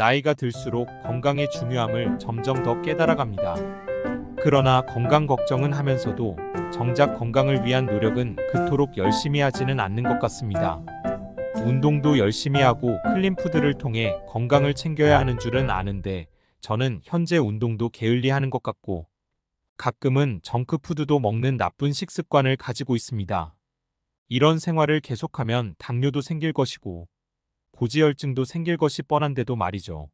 나이가 들수록 건강의 중요함을 점점 더 깨달아갑니다. 그러나 건강 걱정은 하면서도 정작 건강을 위한 노력은 그토록 열심히 하지는 않는 것 같습니다. 운동도 열심히 하고 클린푸드를 통해 건강을 챙겨야 하는 줄은 아는데 저는 현재 운동도 게을리하는 것 같고 가끔은 정크푸드도 먹는 나쁜 식습관을 가지고 있습니다. 이런 생활을 계속하면 당뇨도 생길 것이고 고지혈증도 생길 것이 뻔한데도 말이죠.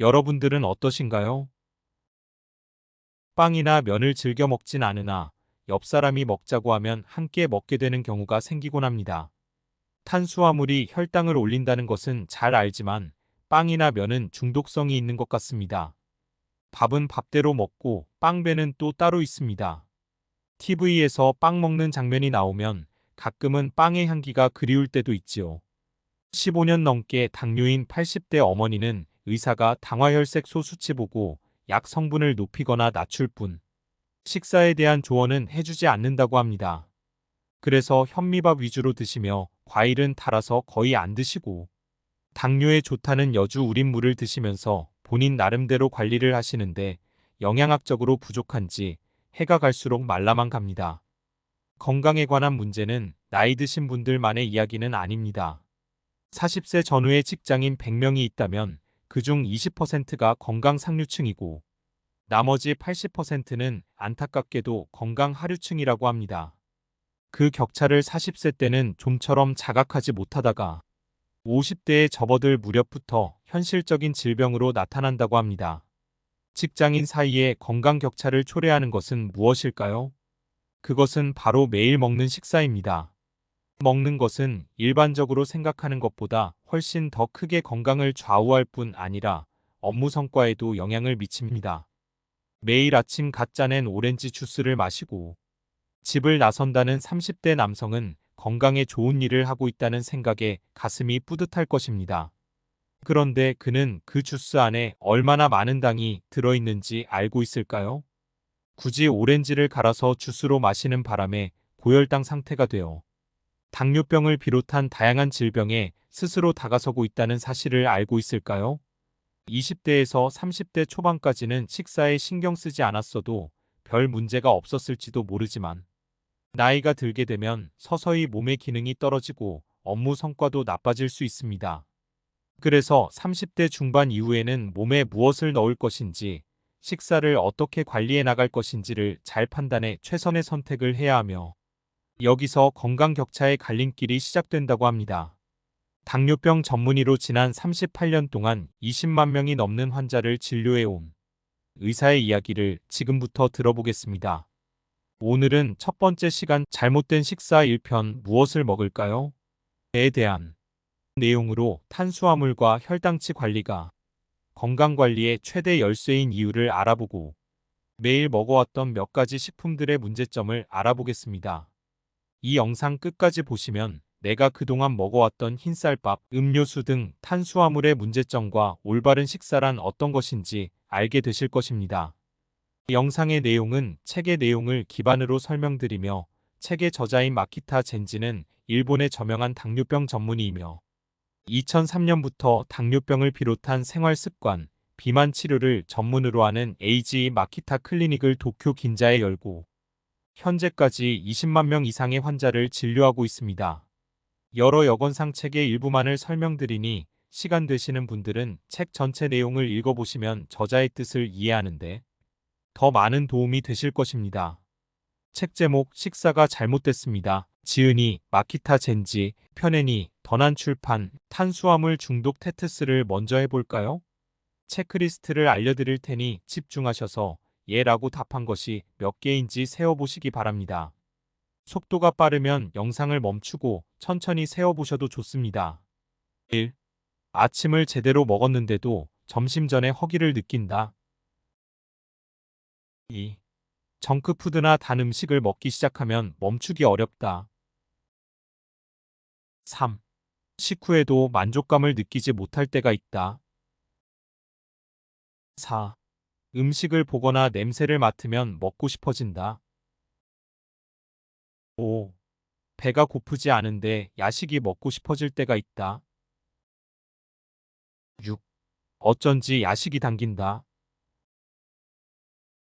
여러분들은 어떠신가요? 빵이나 면을 즐겨 먹진 않으나 옆 사람이 먹자고 하면 함께 먹게 되는 경우가 생기곤 합니다. 탄수화물이 혈당을 올린다는 것은 잘 알지만 빵이나 면은 중독성이 있는 것 같습니다. 밥은 밥대로 먹고 빵배는 또 따로 있습니다. TV에서 빵 먹는 장면이 나오면 가끔은 빵의 향기가 그리울 때도 있지요. 15년 넘게 당뇨인 80대 어머니는 의사가 당화혈색소 수치 보고 약 성분을 높이거나 낮출 뿐 식사에 대한 조언은 해주지 않는다고 합니다. 그래서 현미밥 위주로 드시며 과일은 달아서 거의 안 드시고 당뇨에 좋다는 여주 우린 물을 드시면서 본인 나름대로 관리를 하시는데 영양학적으로 부족한지 해가 갈수록 말라만 갑니다. 건강에 관한 문제는 나이 드신 분들만의 이야기는 아닙니다. 40세 전후의 직장인 100명이 있다면 그중 20%가 건강 상류층이고 나머지 80%는 안타깝게도 건강 하류층이라고 합니다. 그 격차를 40세 때는 좀처럼 자각하지 못하다가 50대에 접어들 무렵부터 현실적인 질병으로 나타난다고 합니다. 직장인 사이에 건강 격차를 초래하는 것은 무엇일까요? 그것은 바로 매일 먹는 식사입니다. 먹는 것은 일반적으로 생각하는 것보다 훨씬 더 크게 건강을 좌우할 뿐 아니라 업무 성과에도 영향을 미칩니다. 매일 아침 갓 짜낸 오렌지 주스를 마시고 집을 나선다는 30대 남성은 건강에 좋은 일을 하고 있다는 생각에 가슴이 뿌듯할 것입니다. 그런데 그는 그 주스 안에 얼마나 많은 당이 들어있는지 알고 있을까요? 굳이 오렌지를 갈아서 주스로 마시는 바람에 고혈당 상태가 되어 당뇨병을 비롯한 다양한 질병에 스스로 다가서고 있다는 사실을 알고 있을까요? 20대에서 30대 초반까지는 식사에 신경 쓰지 않았어도 별 문제가 없었을지도 모르지만 나이가 들게 되면 서서히 몸의 기능이 떨어지고 업무 성과도 나빠질 수 있습니다. 그래서 30대 중반 이후에는 몸에 무엇을 넣을 것인지, 식사를 어떻게 관리해 나갈 것인지를 잘 판단해 최선의 선택을 해야 하며 여기서 건강 격차의 갈림길이 시작된다고 합니다. 당뇨병 전문의로 지난 38년 동안 20만 명이 넘는 환자를 진료해온 의사의 이야기를 지금부터 들어보겠습니다. 오늘은 첫 번째 시간 잘못된 식사 1편 무엇을 먹을까요? 에 대한 내용으로 탄수화물과 혈당치 관리가 건강관리의 최대 열쇠인 이유를 알아보고 매일 먹어왔던 몇 가지 식품들의 문제점을 알아보겠습니다. 이 영상 끝까지 보시면 내가 그동안 먹어왔던 흰쌀밥, 음료수 등 탄수화물의 문제점과 올바른 식사란 어떤 것인지 알게 되실 것입니다. 영상의 내용은 책의 내용을 기반으로 설명드리며 책의 저자인 마키타 젠지는 일본의 저명한 당뇨병 전문의이며 2003년부터 당뇨병을 비롯한 생활습관, 비만 치료를 전문으로 하는 에이지 마키타 클리닉을 도쿄 긴자에 열고 현재까지 20만 명 이상의 환자를 진료하고 있습니다. 여러 여건상 책의 일부만을 설명드리니 시간 되시는 분들은 책 전체 내용을 읽어보시면 저자의 뜻을 이해하는데 더 많은 도움이 되실 것입니다. 책 제목 식사가 잘못됐습니다. 지은이 마키타 젠지, 편애니, 더난 출판, 탄수화물 중독 테트스를 먼저 해볼까요? 체크리스트를 알려드릴 테니 집중하셔서 예라고 답한 것이 몇 개인지 세어보시기 바랍니다. 속도가 빠르면 영상을 멈추고 천천히 세어보셔도 좋습니다. 1. 아침을 제대로 먹었는데도 점심 전에 허기를 느낀다. 2. 정크푸드나 단 음식을 먹기 시작하면 멈추기 어렵다. 3. 식후에도 만족감을 느끼지 못할 때가 있다. 4. 음식을 보거나 냄새를 맡으면 먹고 싶어진다. 5. 배가 고프지 않은데 야식이 먹고 싶어질 때가 있다. 6. 어쩐지 야식이 당긴다.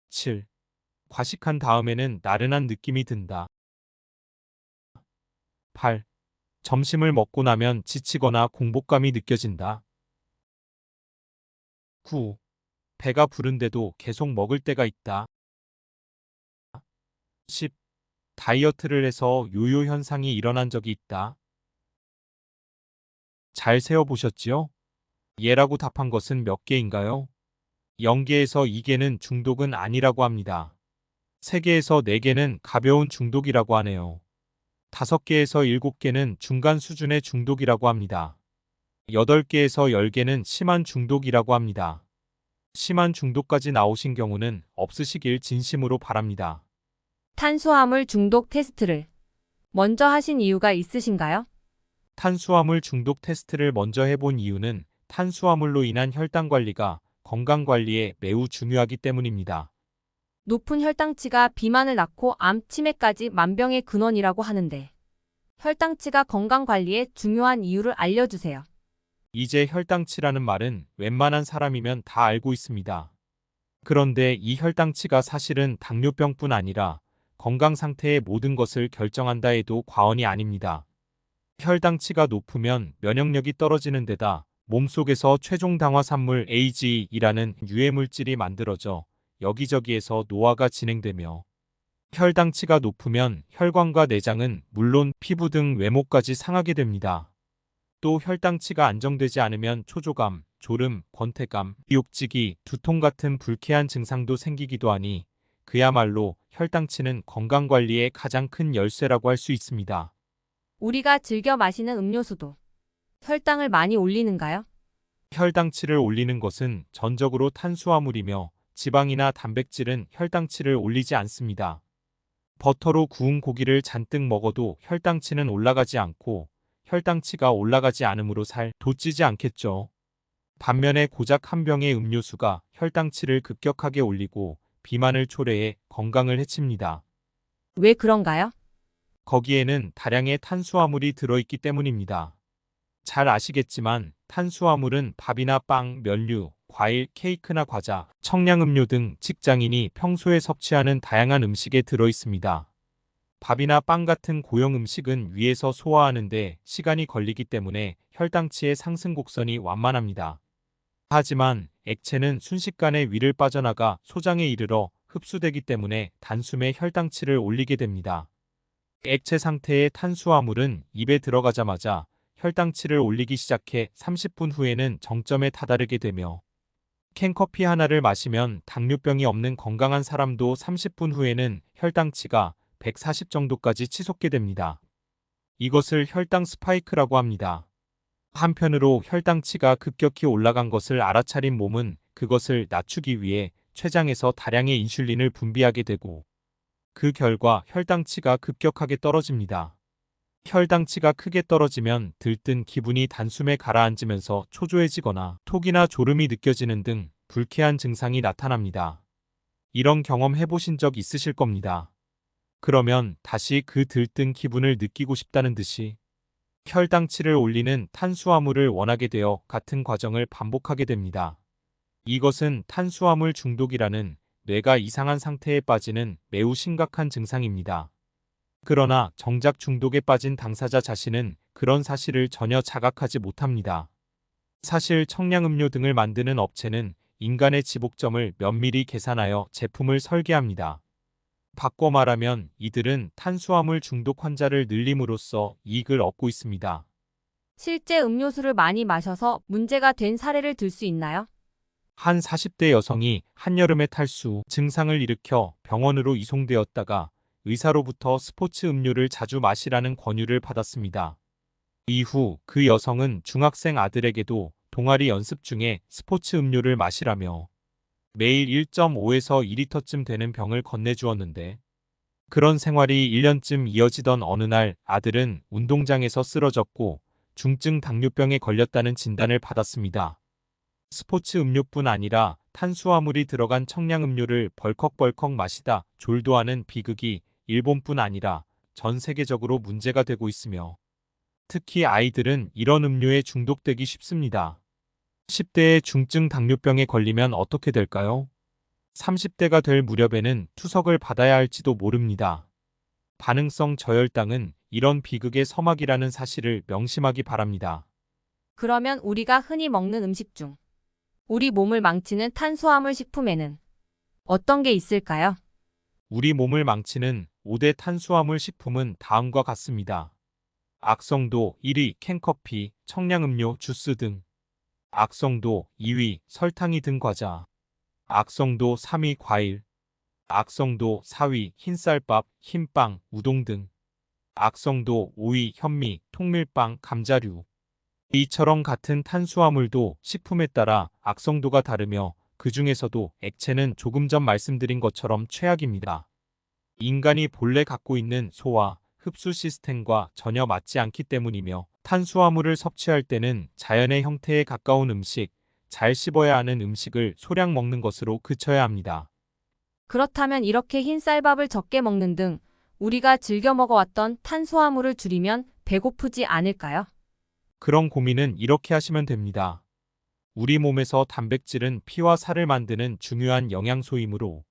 7. 과식한 다음에는 나른한 느낌이 든다. 8. 점심을 먹고 나면 지치거나 공복감이 느껴진다. 9. 배가 부른데도 계속 먹을 때가 있다. 10. 다이어트를 해서 요요 현상이 일어난 적이 있다. 잘 세어보셨지요? 예라고 답한 것은 몇 개인가요? 0개에서 2개는 중독은 아니라고 합니다. 3개에서 4개는 가벼운 중독이라고 하네요. 5개에서 7개는 중간 수준의 중독이라고 합니다. 8개에서 10개는 심한 중독이라고 합니다. 심한 중독까지 나오신 경우는 없으시길 진심으로 바랍니다. 탄수화물 중독 테스트를 먼저 하신 이유가 있으신가요? 탄수화물 중독 테스트를 먼저 해본 이유는 탄수화물로 인한 혈당 관리가 건강 관리에 매우 중요하기 때문입니다. 높은 혈당치가 비만을 낳고 암, 치매까지 만병의 근원이라고 하는데 혈당치가 건강 관리에 중요한 이유를 알려주세요. 이제 혈당치라는 말은 웬만한 사람이면 다 알고 있습니다. 그런데 이 혈당치가 사실은 당뇨병뿐 아니라 건강 상태의 모든 것을 결정한다 해도 과언이 아닙니다. 혈당치가 높으면 면역력이 떨어지는 데다 몸속에서 최종 당화산물 AGE라는 유해물질이 만들어져 여기저기에서 노화가 진행되며 혈당치가 높으면 혈관과 내장은 물론 피부 등 외모까지 상하게 됩니다. 또 혈당치가 안정되지 않으면 초조감, 졸음, 권태감, 미혹지기, 두통 같은 불쾌한 증상도 생기기도 하니 그야말로 혈당치는 건강관리의 가장 큰 열쇠라고 할 수 있습니다. 우리가 즐겨 마시는 음료수도 혈당을 많이 올리는가요? 혈당치를 올리는 것은 전적으로 탄수화물이며 지방이나 단백질은 혈당치를 올리지 않습니다. 버터로 구운 고기를 잔뜩 먹어도 혈당치는 올라가지 않고 혈당치가 올라가지 않으므로 살 돋지지 않겠죠. 반면에 고작 한 병의 음료수가 혈당치를 급격하게 올리고 비만을 초래해 건강을 해칩니다. 왜 그런가요? 거기에는 다량의 탄수화물이 들어있기 때문입니다. 잘 아시겠지만 탄수화물은 밥이나 빵, 면류, 과일, 케이크나 과자, 청량음료 등 직장인이 평소에 섭취하는 다양한 음식에 들어있습니다. 밥이나 빵 같은 고형 음식은 위에서 소화하는데 시간이 걸리기 때문에 혈당치의 상승 곡선이 완만합니다. 하지만 액체는 순식간에 위를 빠져나가 소장에 이르러 흡수되기 때문에 단숨에 혈당치를 올리게 됩니다. 액체 상태의 탄수화물은 입에 들어가자마자 혈당치를 올리기 시작해 30분 후에는 정점에 다다르게 되며 캔커피 하나를 마시면 당뇨병이 없는 건강한 사람도 30분 후에는 혈당치가 140 정도까지 치솟게 됩니다. 이것을 혈당 스파이크라고 합니다. 한편으로 혈당치가 급격히 올라간 것을 알아차린 몸은 그것을 낮추기 위해 췌장에서 다량의 인슐린을 분비하게 되고 그 결과 혈당치가 급격하게 떨어집니다. 혈당치가 크게 떨어지면 들뜬 기분이 단숨에 가라앉으면서 초조해지거나 톡이나 졸음이 느껴지는 등 불쾌한 증상이 나타납니다. 이런 경험 해보신 적 있으실 겁니다. 그러면 다시 그 들뜬 기분을 느끼고 싶다는 듯이 혈당치를 올리는 탄수화물을 원하게 되어 같은 과정을 반복하게 됩니다. 이것은 탄수화물 중독이라는 뇌가 이상한 상태에 빠지는 매우 심각한 증상입니다. 그러나 정작 중독에 빠진 당사자 자신은 그런 사실을 전혀 자각하지 못합니다. 사실 청량음료 등을 만드는 업체는 인간의 지복점을 면밀히 계산하여 제품을 설계합니다. 바꿔 말하면 이들은 탄수화물 중독 환자를 늘림으로써 이익을 얻고 있습니다. 실제 음료수를 많이 마셔서 문제가 된 사례를 들 수 있나요? 한 40대 여성이 한여름에 탈수 증상을 일으켜 병원으로 이송되었다가 의사로부터 스포츠 음료를 자주 마시라는 권유를 받았습니다. 이후 그 여성은 중학생 아들에게도 동아리 연습 중에 스포츠 음료를 마시라며 매일 1.5에서 2리터쯤 되는 병을 건네주었는데 그런 생활이 1년쯤 이어지던 어느 날 아들은 운동장에서 쓰러졌고 중증 당뇨병에 걸렸다는 진단을 받았습니다. 스포츠 음료뿐 아니라 탄수화물이 들어간 청량음료를 벌컥벌컥 마시다 졸도하는 비극이 일본뿐 아니라 전 세계적으로 문제가 되고 있으며 특히 아이들은 이런 음료에 중독되기 쉽습니다. 10대에 중증 당뇨병에 걸리면 어떻게 될까요? 30대가 될 무렵에는 투석을 받아야 할지도 모릅니다. 반응성 저혈당은 이런 비극의 서막이라는 사실을 명심하기 바랍니다. 그러면 우리가 흔히 먹는 음식 중 우리 몸을 망치는 탄수화물 식품에는 어떤 게 있을까요? 우리 몸을 망치는 5대 탄수화물 식품은 다음과 같습니다. 악성도 1위 캔커피, 청량음료, 주스 등. 악성도 2위 설탕이 든 과자. 악성도 3위 과일. 악성도 4위 흰쌀밥, 흰빵, 우동 등. 악성도 5위 현미, 통밀빵, 감자류. 이처럼 같은 탄수화물도 식품에 따라 악성도가 다르며 그 중에서도 액체는 조금 전 말씀드린 것처럼 최악입니다. 인간이 본래 갖고 있는 소화, 흡수 시스템과 전혀 맞지 않기 때문이며 탄수화물을 섭취할 때는 자연의 형태에 가까운 음식, 잘 씹어야 하는 음식을 소량 먹는 것으로 그쳐야 합니다. 그렇다면 이렇게 흰 쌀밥을 적게 먹는 등 우리가 즐겨 먹어왔던 탄수화물을 줄이면 배고프지 않을까요? 그런 고민은 이렇게 하시면 됩니다. 우리 몸에서 단백질은 피와 살을 만드는 중요한 영양소이므로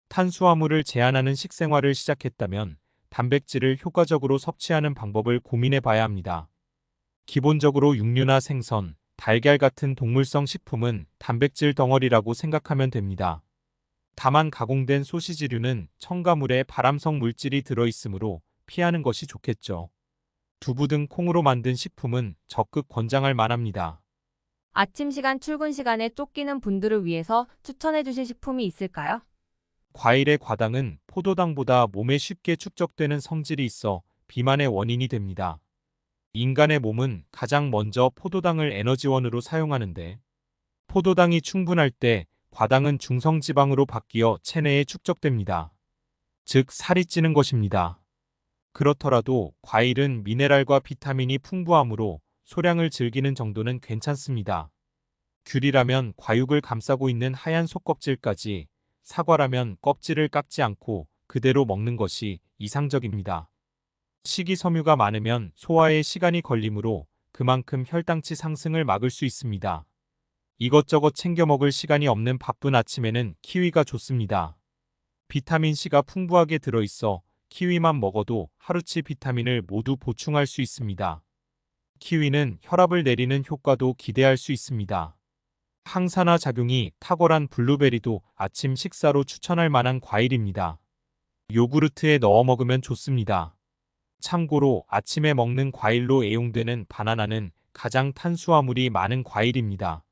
탄수화물을 제한하는 식생활을 시작했다면 단백질을 효과적으로 섭취하는 방법을 고민해 봐야 합니다. 기본적으로 육류나 생선, 달걀 같은 동물성 식품은 단백질 덩어리라고 생각하면 됩니다. 다만 가공된 소시지류는 첨가물에 발암성 물질이 들어있으므로 피하는 것이 좋겠죠. 두부 등 콩으로 만든 식품은 적극 권장할 만합니다. 아침 시간 출근 시간에 쫓기는 분들을 위해서 추천해 주실 식품이 있을까요? 과일의 과당은 포도당보다 몸에 쉽게 축적되는 성질이 있어 비만의 원인이 됩니다. 인간의 몸은 가장 먼저 포도당을 에너지원으로 사용하는데 포도당이 충분할 때 과당은 중성지방으로 바뀌어 체내에 축적됩니다. 즉 살이 찌는 것입니다. 그렇더라도 과일은 미네랄과 비타민이 풍부하므로 소량을 즐기는 정도는 괜찮습니다. 귤이라면 과육을 감싸고 있는 하얀 속껍질까지, 사과라면 껍질을 깎지 않고 그대로 먹는 것이 이상적입니다. 식이섬유가 많으면 소화에 시간이 걸리므로 그만큼 혈당치 상승을 막을 수 있습니다. 이것저것 챙겨 먹을 시간이 없는 바쁜 아침에는 키위가 좋습니다. 비타민C가 풍부하게 들어있어 키위만 먹어도 하루치 비타민을 모두 보충할 수 있습니다. 키위는 혈압을 내리는 효과도 기대할 수 있습니다. 항산화 작용이 탁월한 블루베리도 아침 식사로 추천할 만한 과일입니다. 요구르트에 넣어 먹으면 좋습니다. 참고로 아침에 먹는 과일로 애용되는 바나나는 가장 탄수화물이 많은 과일입니다.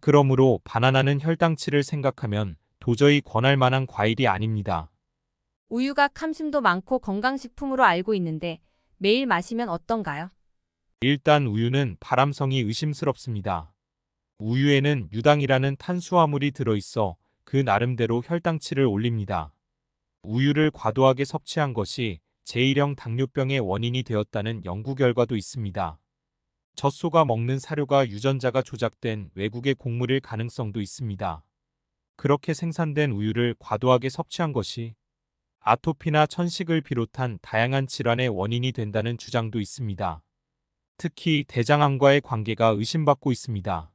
그러므로 바나나는 혈당치를 생각하면 도저히 권할 만한 과일이 아닙니다. 우유가 칼슘도 많고 건강식품으로 알고 있는데 매일 마시면 어떤가요? 일단 우유는 발암성이 의심스럽습니다. 우유에는 유당이라는 탄수화물이 들어있어 그 나름대로 혈당치를 올립니다. 우유를 과도하게 섭취한 것이 제1형 당뇨병의 원인이 되었다는 연구 결과도 있습니다. 젖소가 먹는 사료가 유전자가 조작된 외국의 곡물일 가능성도 있습니다. 그렇게 생산된 우유를 과도하게 섭취한 것이 아토피나 천식을 비롯한 다양한 질환의 원인이 된다는 주장도 있습니다. 특히 대장암과의 관계가 의심받고 있습니다.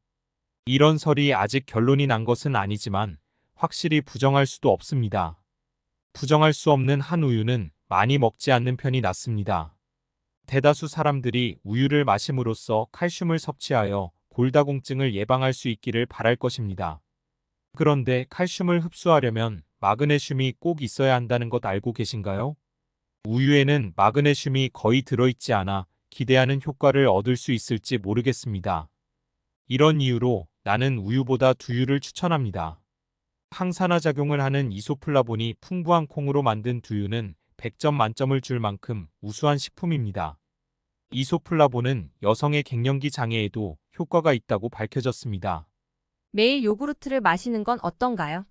이런 설이 아직 결론이 난 것은 아니지만 확실히 부정할 수도 없습니다. 부정할 수 없는 한 우유는 많이 먹지 않는 편이 낫습니다. 대다수 사람들이 우유를 마심으로써 칼슘을 섭취하여 골다공증을 예방할 수 있기를 바랄 것입니다. 그런데 칼슘을 흡수하려면 마그네슘이 꼭 있어야 한다는 것 알고 계신가요? 우유에는 마그네슘이 거의 들어있지 않아 기대하는 효과를 얻을 수 있을지 모르겠습니다. 이런 이유로 나는 우유보다 두유를 추천합니다. 항산화 작용을 하는 이소플라본이 풍부한 콩으로 만든 두유는 100점 만점을 줄 만큼 우수한 식품입니다. 이소플라본은 여성의 갱년기 장애에도 효과가 있다고 밝혀졌습니다. 매일 요구르트를 마시는 건 어떤가요?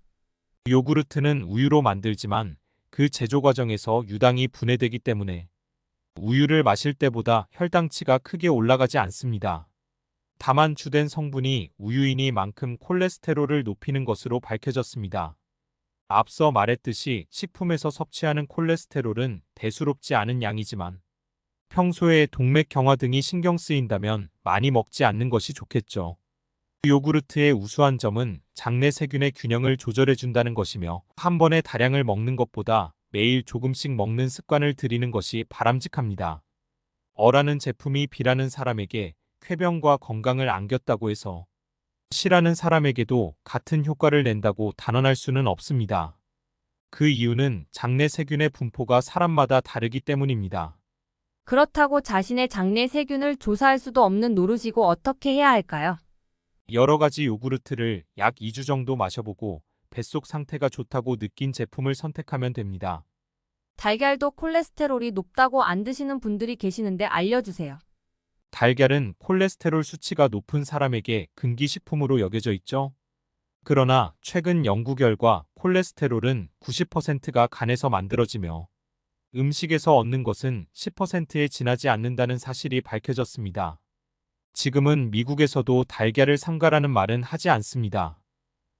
요구르트는 우유로 만들지만 그 제조 과정에서 유당이 분해되기 때문에 우유를 마실 때보다 혈당치가 크게 올라가지 않습니다. 다만 주된 성분이 우유이니만큼 콜레스테롤을 높이는 것으로 밝혀졌습니다. 앞서 말했듯이 식품에서 섭취하는 콜레스테롤은 대수롭지 않은 양이지만 평소에 동맥 경화 등이 신경 쓰인다면 많이 먹지 않는 것이 좋겠죠. 요구르트의 우수한 점은 장내 세균의 균형을 조절해준다는 것이며 한 번에 다량을 먹는 것보다 매일 조금씩 먹는 습관을 들이는 것이 바람직합니다. 어라는 제품이 B라는 사람에게 쾌변과 건강을 안겼다고 해서 C라는 사람에게도 같은 효과를 낸다고 단언할 수는 없습니다. 그 이유는 장내 세균의 분포가 사람마다 다르기 때문입니다. 그렇다고 자신의 장내 세균을 조사할 수도 없는 노릇이고 어떻게 해야 할까요? 여러 가지 요구르트를 약 2주 정도 마셔보고 뱃속 상태가 좋다고 느낀 제품을 선택하면 됩니다. 달걀도 콜레스테롤이 높다고 안 드시는 분들이 계시는데 알려주세요. 달걀은 콜레스테롤 수치가 높은 사람에게 금기식품으로 여겨져 있죠. 그러나 최근 연구 결과 콜레스테롤은 90%가 간에서 만들어지며 음식에서 얻는 것은 10%에 지나지 않는다는 사실이 밝혀졌습니다. 지금은 미국에서도 달걀을 삼가라는 말은 하지 않습니다.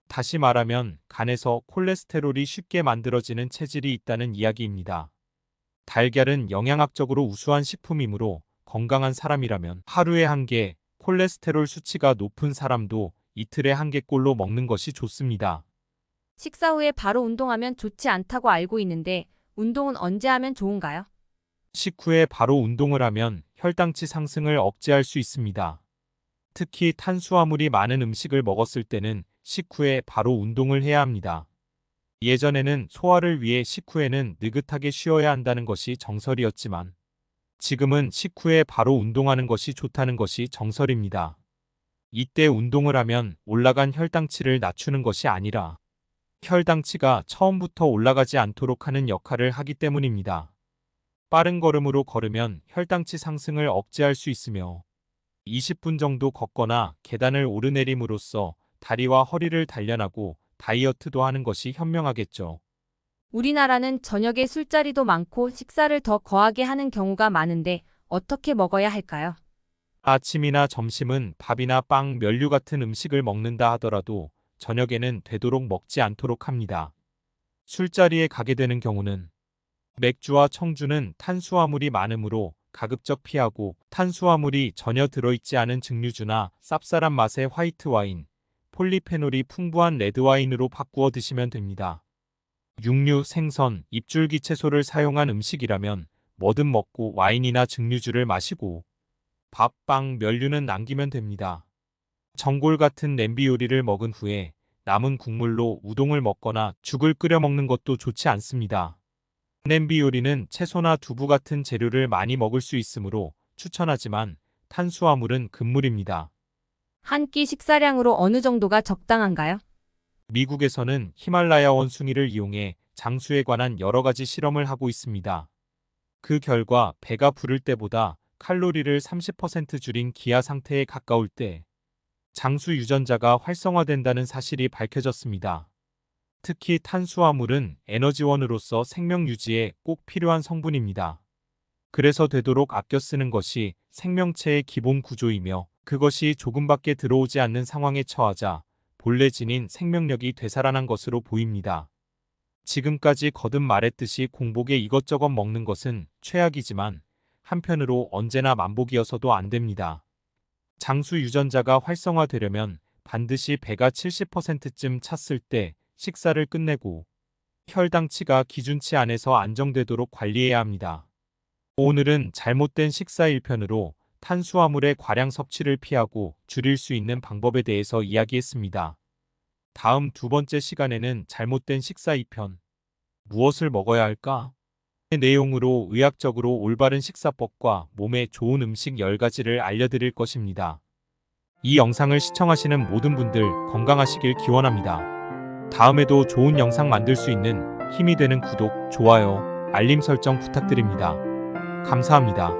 다시 말하면 간에서 콜레스테롤이 쉽게 만들어지는 체질이 있다는 이야기입니다. 달걀은 영양학적으로 우수한 식품이므로 건강한 사람이라면 하루에 한 개, 콜레스테롤 수치가 높은 사람도 이틀에 한 개꼴로 먹는 것이 좋습니다. 식사 후에 바로 운동하면 좋지 않다고 알고 있는데 운동은 언제 하면 좋은가요? 식후에 바로 운동을 하면 혈당치 상승을 억제할 수 있습니다. 특히 탄수화물이 많은 음식을 먹었을 때는 식후에 바로 운동을 해야 합니다. 예전에는 소화를 위해 식후에는 느긋하게 쉬어야 한다는 것이 정설이었지만 지금은 식후에 바로 운동하는 것이 좋다는 것이 정설입니다. 이때 운동을 하면 올라간 혈당치를 낮추는 것이 아니라 혈당치가 처음부터 올라가지 않도록 하는 역할을 하기 때문입니다. 빠른 걸음으로 걸으면 혈당치 상승을 억제할 수 있으며 20분 정도 걷거나 계단을 오르내림으로써 다리와 허리를 단련하고 다이어트도 하는 것이 현명하겠죠. 우리나라는 저녁에 술자리도 많고 식사를 더 거하게 하는 경우가 많은데 어떻게 먹어야 할까요? 아침이나 점심은 밥이나 빵, 면류 같은 음식을 먹는다 하더라도 저녁에는 되도록 먹지 않도록 합니다. 술자리에 가게 되는 경우는 맥주와 청주는 탄수화물이 많으므로 가급적 피하고 탄수화물이 전혀 들어있지 않은 증류주나 쌉쌀한 맛의 화이트 와인, 폴리페놀이 풍부한 레드와인으로 바꾸어 드시면 됩니다. 육류, 생선, 잎줄기 채소를 사용한 음식이라면 뭐든 먹고 와인이나 증류주를 마시고 밥, 빵, 면류는 남기면 됩니다. 전골 같은 냄비 요리를 먹은 후에 남은 국물로 우동을 먹거나 죽을 끓여 먹는 것도 좋지 않습니다. 냄비 요리는 채소나 두부 같은 재료를 많이 먹을 수 있으므로 추천하지만 탄수화물은 금물입니다. 한 끼 식사량으로 어느 정도가 적당한가요? 미국에서는 히말라야 원숭이를 이용해 장수에 관한 여러 가지 실험을 하고 있습니다. 그 결과 배가 부를 때보다 칼로리를 30% 줄인 기아 상태에 가까울 때 장수 유전자가 활성화된다는 사실이 밝혀졌습니다. 특히 탄수화물은 에너지원으로서 생명 유지에 꼭 필요한 성분입니다. 그래서 되도록 아껴 쓰는 것이 생명체의 기본 구조이며 그것이 조금밖에 들어오지 않는 상황에 처하자 본래 지닌 생명력이 되살아난 것으로 보입니다. 지금까지 거듭 말했듯이 공복에 이것저것 먹는 것은 최악이지만 한편으로 언제나 만복이어서도 안 됩니다. 장수 유전자가 활성화되려면 반드시 배가 70%쯤 찼을 때 식사를 끝내고 혈당치가 기준치 안에서 안정되도록 관리해야 합니다. 오늘은 잘못된 식사 1편으로 탄수화물의 과량 섭취를 피하고 줄일 수 있는 방법에 대해서 이야기했습니다. 다음 두 번째 시간에는 잘못된 식사 2편, 무엇을 먹어야 할까? 의 내용으로 의학적으로 올바른 식사법과 몸에 좋은 음식 10가지를 알려드릴 것입니다. 이 영상을 시청하시는 모든 분들 건강하시길 기원합니다. 다음에도 좋은 영상 만들 수 있는 힘이 되는 구독, 좋아요, 알림 설정 부탁드립니다. 감사합니다.